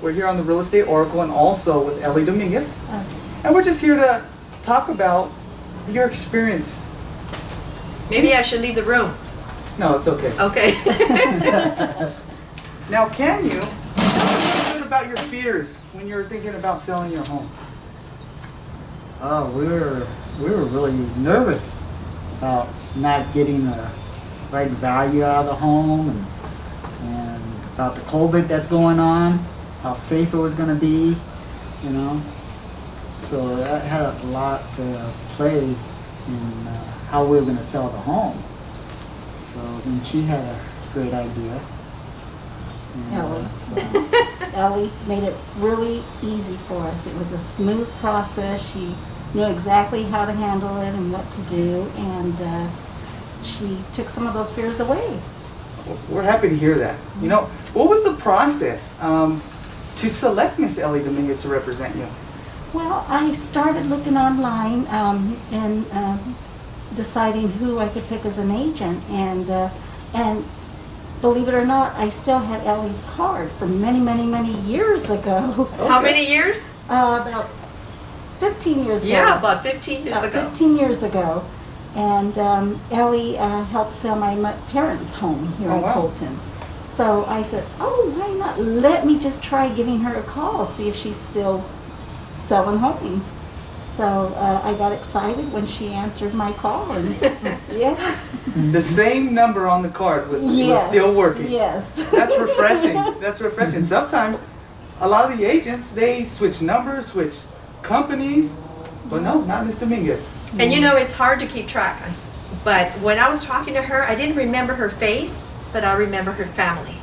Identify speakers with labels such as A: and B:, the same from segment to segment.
A: We're here on the Real Estate Oracle and also with Ellie Dominguez. And we're just here to talk about your experience.
B: Maybe I should leave the room.
A: No, it's okay.
B: Okay.
A: Now, can you tell us a little bit about your fears when you were thinking about selling your home?
C: Oh, we were really nervous about not getting the right value out of the home, and about the COVID that's going on, how safe it was going to be, you know. So that had a lot to play in how we were going to sell the home. So then she had a great idea. And,
D: Ellie.
C: so-
D: Ellie made it really easy for us. It was a smooth process. She knew exactly how to handle it and what to do, and she took some of those fears away.
A: We're happy to hear that. You know, what was the process to select Miss Ellie Dominguez to represent you?
D: Well, I started looking online and deciding who I could pick as an agent, and believe it or not, I still had Ellie's card from many years ago.
B: How many years?
D: About 15 years ago.
B: Yeah, about 15 years
D: About
B: ago.
D: 15 years ago. And Ellie helped sell my parents' home here
A: Oh,
D: in
A: wow.
D: Colton. So I said, oh, why not? Let me just try giving her a call, see if she's still selling homes. So I got excited when she answered my call. And yeah.
A: The same number on the card was
D: Yes.
A: still working.
D: Yes.
A: That's refreshing. That's refreshing. Sometimes a lot of the agents, they switch numbers, switch companies, but no, not Miss Dominguez.
B: And you know, it's hard to keep track. But when I was talking to her, I didn't remember her face, but I remember her family.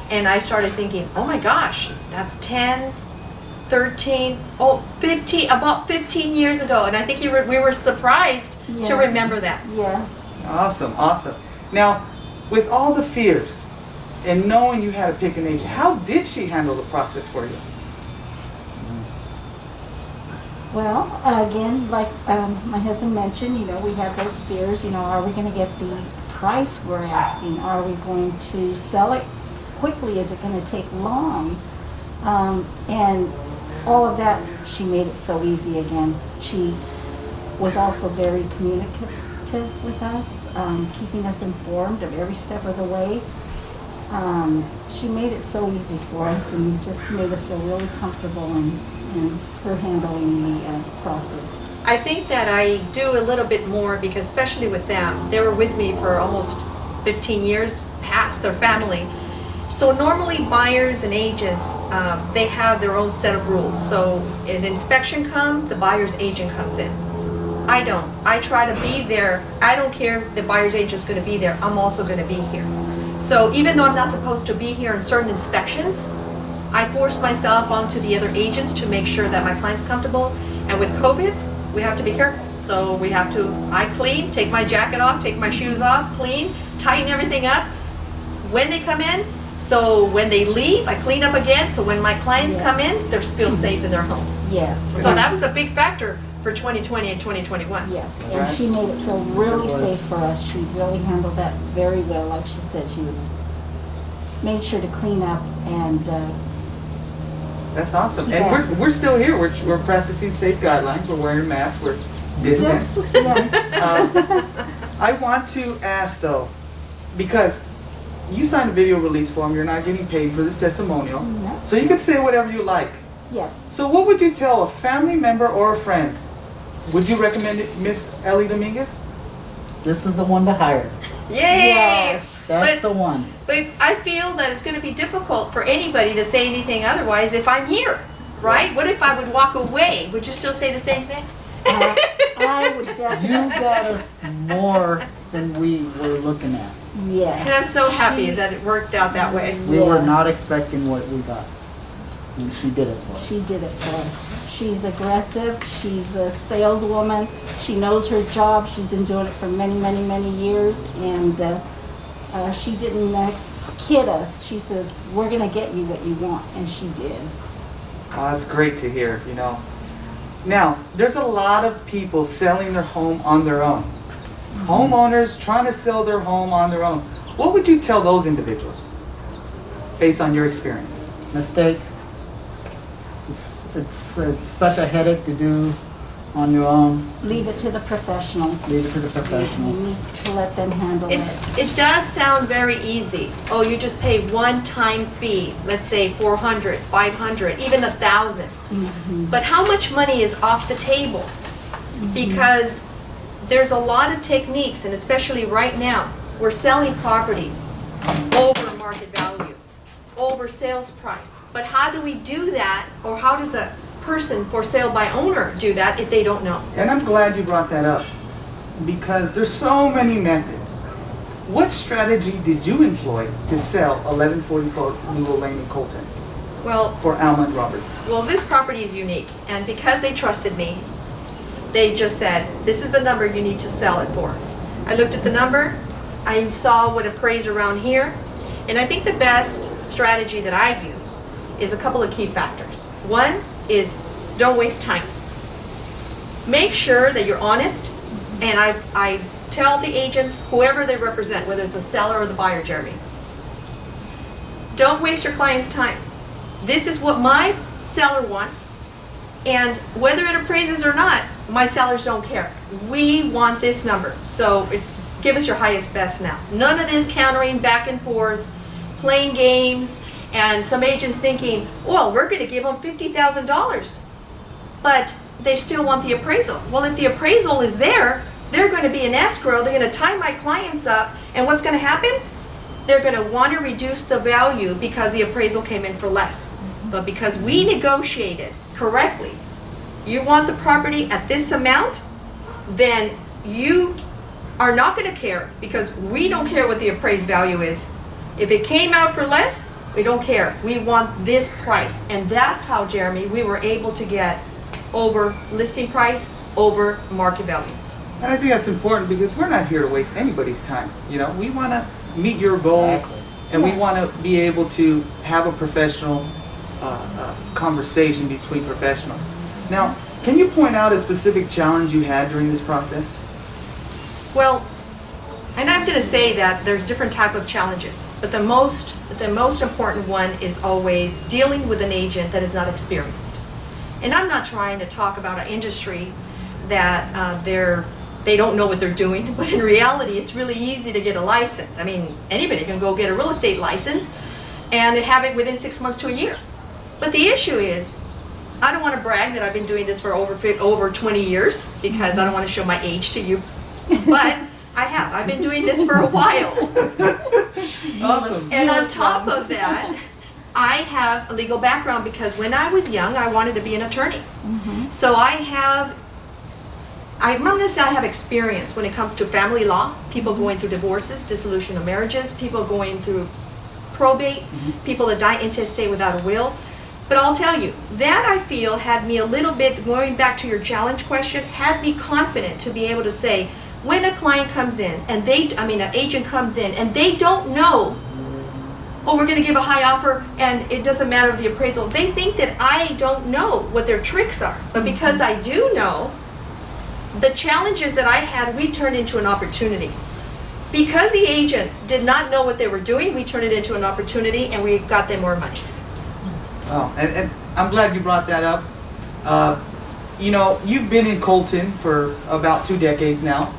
B: And I started thinking, oh my gosh, that's 10, 13, 15, about 15 years ago. And I think we were surprised to
D: Yes.
B: remember that.
D: Yes.
A: Awesome, awesome. Now, with all the fears and knowing you had to pick an agent, how did she handle the process for you?
D: Well, again, like my husband mentioned, you know, we have those fears. You know, are we going to get the price we're asking? Are we going to sell it quickly? Is it going to take long? And all of that, she made it so easy again. She was also very communicative with us, keeping us informed of every step of the way. She made it so easy for us and just made us feel really comfortable in her handling the process.
B: I think that I do a little bit more because especially with them, they were with me for almost 15 years past their family. So normally buyers and agents, they have their own set of rules. So an inspection comes, the buyer's agent comes in. I don't. I try to be there. I don't care if the buyer's agent's going to be there. I'm also going to be here. So even though I'm not supposed to be here in certain inspections, I force myself onto the other agents to make sure that my client's comfortable. And with COVID, we have to be careful. So we have to, I clean, take my jacket off, take my shoes off, clean, tighten everything up when they come in. So when they leave, I clean up again. So when my clients
D: Yes.
B: come in, they feel safe in their home.
D: Yes.
B: So that was a big factor for 2020 and 2021.
D: Yes, and she made it feel really
C: Yes, it was.
D: safe for us. She really handled that very well. Like she said, she made sure to clean up and
A: That's awesome.
D: Yeah.
A: And we're still here. We're practicing safe guidelines. We're wearing masks. We're distance.
D: yes.
A: I want to ask though, because you signed a video release form, you're not getting paid for this testimonial,
D: No.
A: so you can say whatever you like.
D: Yes.
A: So what would you tell a family member or a friend? Would you recommend it, Miss Ellie Dominguez?
C: This is the one to hire.
B: Yay!
D: Yes.
C: That's the one.
B: But I feel that it's going to be difficult for anybody to say anything otherwise if I'm here, right? What if I would walk away? Would you still say the same thing?
D: I would
C: You
D: definitely.
C: got us more than we were looking at.
B: And
D: Yes.
B: I'm so happy
D: She-
B: that it worked out that way.
C: We were
D: Yes.
C: not expecting what we got. And she did it for us.
D: She did it for us. She's aggressive. She's a saleswoman. She knows her job. She's been doing it for many years. And she didn't kid us. She says, we're going to get you what you want. And she did.
A: Oh, that's great to hear, you know. Now, there's a lot of people selling their home on their own. Homeowners trying to sell their home on their own. What would you tell those individuals based on your experience?
C: Mistake. It's such a headache to do on your own.
D: Leave it to the professionals.
C: Leave it to the
D: You
C: professionals.
D: need to let them handle it.
B: It does sound very easy. Oh, you just pay one-time fee, let's say 400, 500, even 1,000. But how much money is off the table? Because there's a lot of techniques, and especially right now, we're selling properties over market value, over sales price. But how do we do that, or how does a person for sale by owner do that if they don't know?
A: And I'm glad you brought that up because there's so many methods. What strategy did you employ to sell 1144 Lugo Ln in Colton
B: Well,
A: for Alma and Robert?
B: Well, this property is unique, and because they trusted me, they just said, this is the number you need to sell it for. I looked at the number, I saw what appraised around here, and I think the best strategy that I use is a couple of key factors. One is don't waste time. Make sure that you're honest, and I tell the agents, whoever they represent, whether it's a seller or the buyer, Jeremy, don't waste your client's time. This is what my seller wants, and whether it appraises or not, my sellers don't care. We want this number, so give us your highest best now. None of this countering back and forth, playing games, and some agents thinking, well, we're going to give them $50,000, but they still want the appraisal. Well, if the appraisal is there, they're going to be in escrow, they're going to tie my clients up, and what's going to happen? They're going to want to reduce the value because the appraisal came in for less. But because we negotiated correctly, you want the property at this amount, then you are not going to care because we don't care what the appraised value is. If it came out for less, we don't care. We want this price. And that's how, Jeremy, we were able to get over listing price, over market value.
A: And I think that's important because we're not here to waste anybody's time. You know, we want to meet your goals,
C: Exactly.
A: and we want to be able to have a professional conversation between professionals. Now, can you point out a specific challenge you had during this process?
B: Well, and I'm going to say that there's different type of challenges, but the most important one is always dealing with an agent that is not experienced. And I'm not trying to talk about an industry that they don't know what they're doing, but in reality, it's really easy to get a license. I mean, anybody can go get a real estate license and have it within 6 months to a year. But the issue is, I don't want to brag that I've been doing this for over 20 years because I don't want to show my age to you, but I have. I've been doing this for a while.
A: Awesome.
B: And on top of that, I have a legal background because when I was young, I wanted to be an attorney. So I'm not going to say I have experience when it comes to family law, people going through divorces, dissolution of marriages, people going through probate, people that die intestate without a will. But I'll tell you, that I feel had me a little bit, going back to your challenge question, had me confident to be able to say, when a client comes in, and an agent comes in, and they don't know, oh, we're going to give a high offer, and it doesn't matter the appraisal. They think that I don't know what their tricks are. But because I do know, the challenges that I had, we turned into an opportunity. Because the agent did not know what they were doing, we turned it into an opportunity, and we got them more money.
A: Oh, and I'm glad you brought that up. You know, you've been in Colton for about 2 decades now.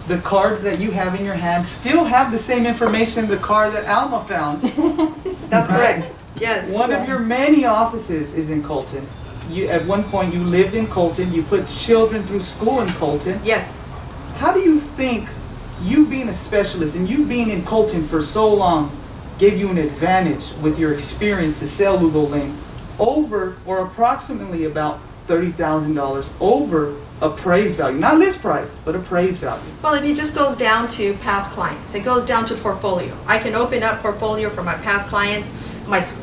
A: The cards that you have in your hand still have the same information the card that Alma found.
B: That's
A: Right.
B: correct. Yes.
A: One of your many offices is in Colton. At one point you lived in Colton, you put children through school in Colton.
B: Yes.
A: How do you think you being a specialist and you being in Colton for so long gave you an advantage with your experience to sell Lugo Ln over or approximately about $30,000 over appraised value? Not list price, but appraised value.
B: Well, it just goes down to past clients. It goes down to portfolio. I can open up portfolio for my past clients,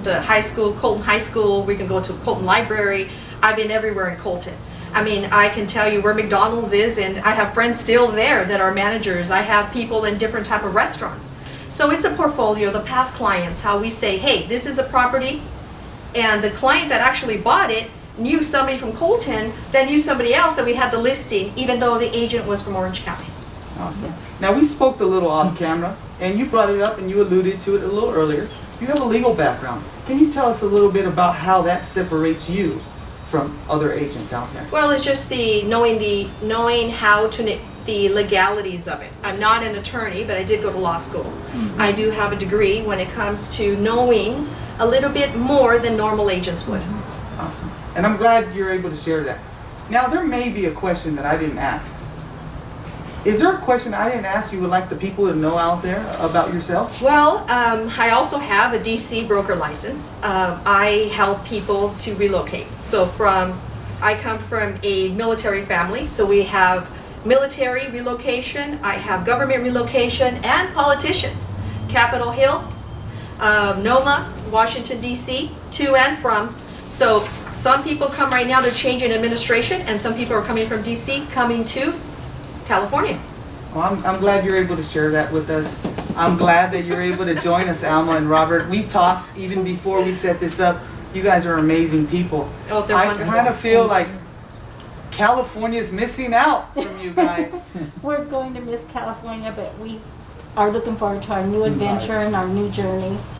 B: the high school, Colton High School. We can go to Colton Library. I've been everywhere in Colton. I mean, I can tell you where McDonald's is, and I have friends still there that are managers. I have people in different type of restaurants. So it's a portfolio, the past clients, how we say, hey, this is a property, and the client that actually bought it knew somebody from Colton that knew somebody else that we had the listing, even though the agent was from Orange County.
A: Awesome. Now we spoke a little off camera, and you brought it up and you alluded to it a little earlier. You have a legal background. Can you tell us a little bit about how that separates you from other agents out there?
B: Well, it's just knowing how to the legalities of it. I'm not an attorney, but I did go to law school. I do have a degree when it comes to knowing a little bit more than normal agents would.
A: Awesome. And I'm glad you're able to share that. Now, there may be a question that I didn't ask. Is there a question I didn't ask you would like the people to know out there about yourself?
B: Well, I also have a DC broker license. I help people to relocate. So I come from a military family, so we have military relocation, I have government relocation, and politicians. Capitol Hill, Noma, Washington DC, to and from. So some people come right now, they're changing administration, and some people are coming from DC, coming to California.
A: Well, I'm glad you're able to share that with us. I'm glad that you're able to join us, Alma and Robert. We talked even before we set this up. You guys are amazing people.
B: Oh, they're
A: I
B: wonderful.
A: kind of feel like California's missing out from you guys.
D: We're going to miss California, but we are looking forward to our new adventure and our new journey.